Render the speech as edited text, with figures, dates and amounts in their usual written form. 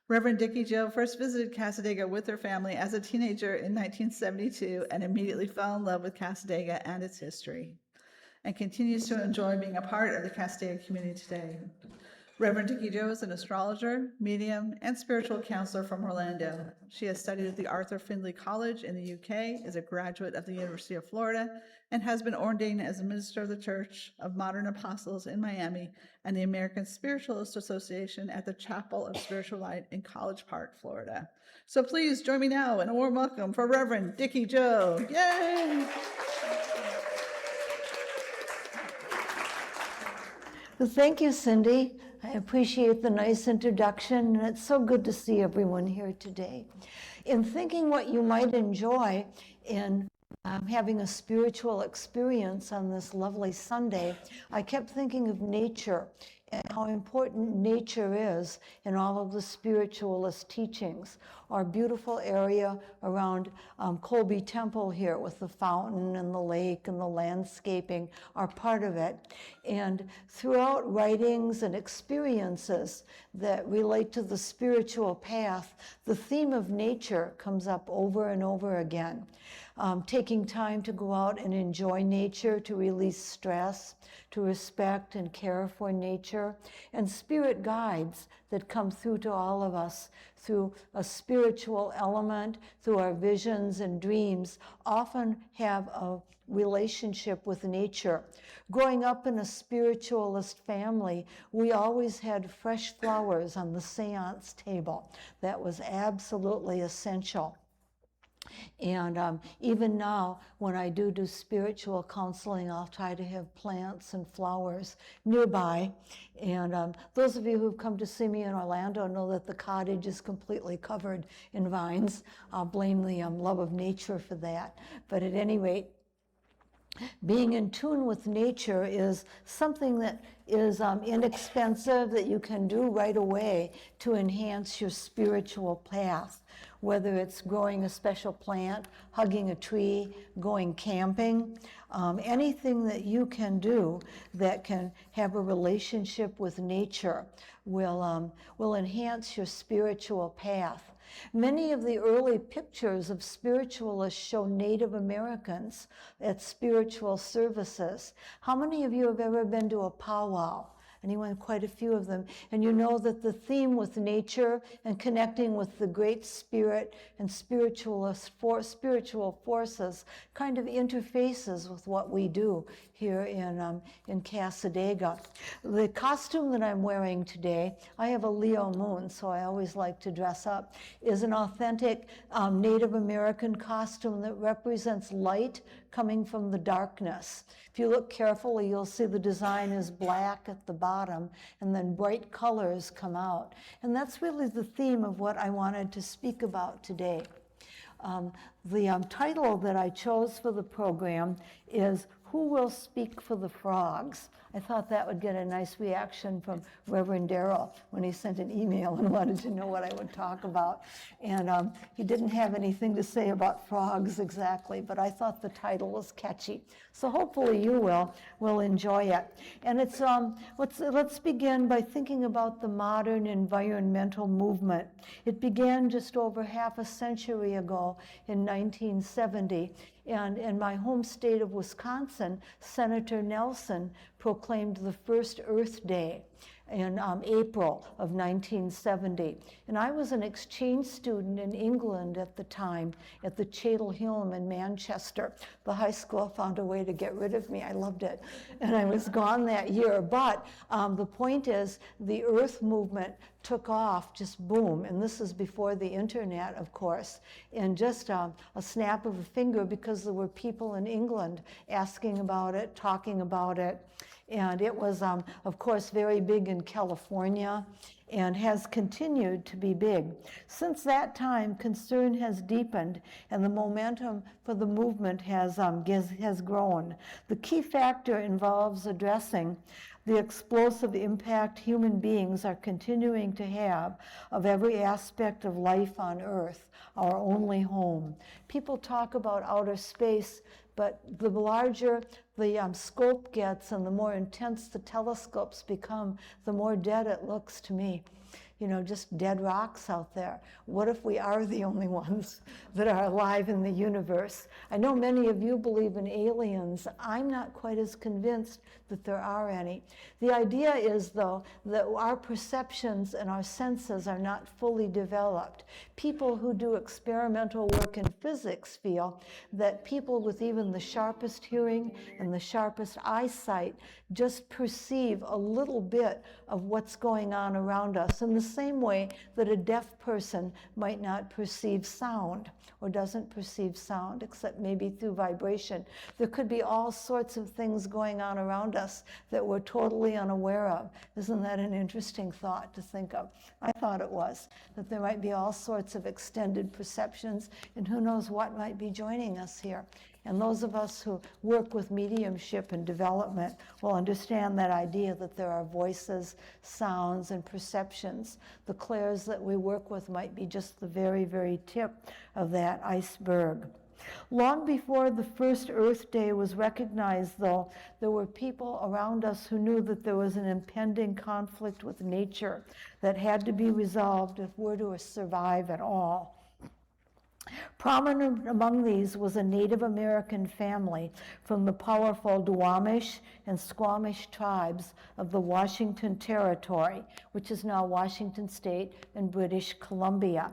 Reverend Dikki Jo first visited Cassadaga with her family as a teenager in 1972 and immediately fell in love with Cassadaga and its history, and continues to enjoy being a part of the Cassadaga community today. Reverend Dikki Jo is an astrologer, medium, and spiritual counselor from Orlando. She has studied at the Arthur Findley College in the UK, is a graduate of the University of Florida, and has been ordained as a minister of the Church of Modern Apostles in Miami and the American Spiritualist Association at the Chapel of Spiritual Light in College Park, Florida. So please join me now in a warm welcome for Reverend Dikki Jo. Yay! Well, thank you, Cindy. I appreciate the nice introduction, and it's so good to see everyone here today. In thinking what you might enjoy in having a spiritual experience on this lovely Sunday, I kept thinking of nature and how important nature is in all of the spiritualist teachings. Our beautiful area around Colby Temple here with the fountain and the lake and the landscaping are part of it. And throughout writings and experiences that relate to the spiritual path, the theme of nature comes up over and over again. Taking time to go out and enjoy nature, to release stress, to respect and care for nature, and spirit guides that come through to all of us through a spiritual element, through our visions and dreams, often have a relationship with nature. Growing up in a spiritualist family, we always had fresh flowers on the seance table. That was absolutely essential. And even now, when I do spiritual counseling, I'll try to have plants and flowers nearby. And those of you who've come to see me in Orlando know that the cottage is completely covered in vines. I'll blame the love of nature for that. But at any rate, being in tune with nature is something that is inexpensive, that you can do right away to enhance your spiritual path, whether it's growing a special plant, hugging a tree, going camping, anything that you can do that can have a relationship with nature will enhance your spiritual path. Many of the early pictures of spiritualists show Native Americans at spiritual services. How many of you have ever been to a powwow? Anyone? Quite a few of them. And you know that the theme with nature and connecting with the Great Spirit and spiritual forces kind of interfaces with what we do here in Cassadaga. The costume that I'm wearing today, I have a Leo moon, so I always like to dress up, is an authentic Native American costume that represents light coming from the darkness. If you look carefully, you'll see the design is black at the bottom, and then bright colors come out. And that's really the theme of what I wanted to speak about today. The title that I chose for the program is "Who Will Speak for the Frogs?" I thought that would get a nice reaction from Reverend Darrell when he sent an email and wanted to know what I would talk about. And he didn't have anything to say about frogs exactly, but I thought the title was catchy. So hopefully you will enjoy it. And it's let's begin by thinking about the modern environmental movement. It began just over half a century ago in 1970. And in my home state of Wisconsin, Senator Nelson proclaimed the first Earth Day in April of 1970. And I was an exchange student in England at the time at the Cheadle-Hulme in Manchester. The high school found a way to get rid of me. I loved it. And I was gone that year. But the point is, the Earth movement took off, just boom. And this is before the internet, of course, in just a snap of a finger, because there were people in England asking about it, talking about it. And it was, of course, very big in California and has continued to be big. Since that time, concern has deepened and the momentum for the movement has grown. The key factor involves addressing the explosive impact human beings are continuing to have of every aspect of life on Earth, our only home. People talk about outer space, but the larger the scope gets and the more intense the telescopes become, the more dead it looks to me. just dead rocks out there? What if we are the only ones that are alive in the universe? I know many of you believe in aliens. I'm not quite as convinced that there are any. The idea is, though, that our perceptions and our senses are not fully developed. People who do experimental work in physics feel that people with even the sharpest hearing and the sharpest eyesight just perceive a little bit of what's going on around us, in the same way that a deaf person might not perceive sound, or doesn't perceive sound except maybe through vibration. There could be all sorts of things going on around us that we're totally unaware of. Isn't that an interesting thought to think of? I thought it was, that there might be all sorts of extended perceptions, and who knows what might be joining us here. And those of us who work with mediumship and development will understand that idea that there are voices, sounds, and perceptions. The clairs that we work with might be just the very, very tip of that iceberg. Long before the first Earth Day was recognized, though, there were people around us who knew that there was an impending conflict with nature that had to be resolved if we're to survive at all. Prominent among these was a Native American family from the powerful Duwamish and Squamish tribes of the Washington Territory, which is now Washington State and British Columbia.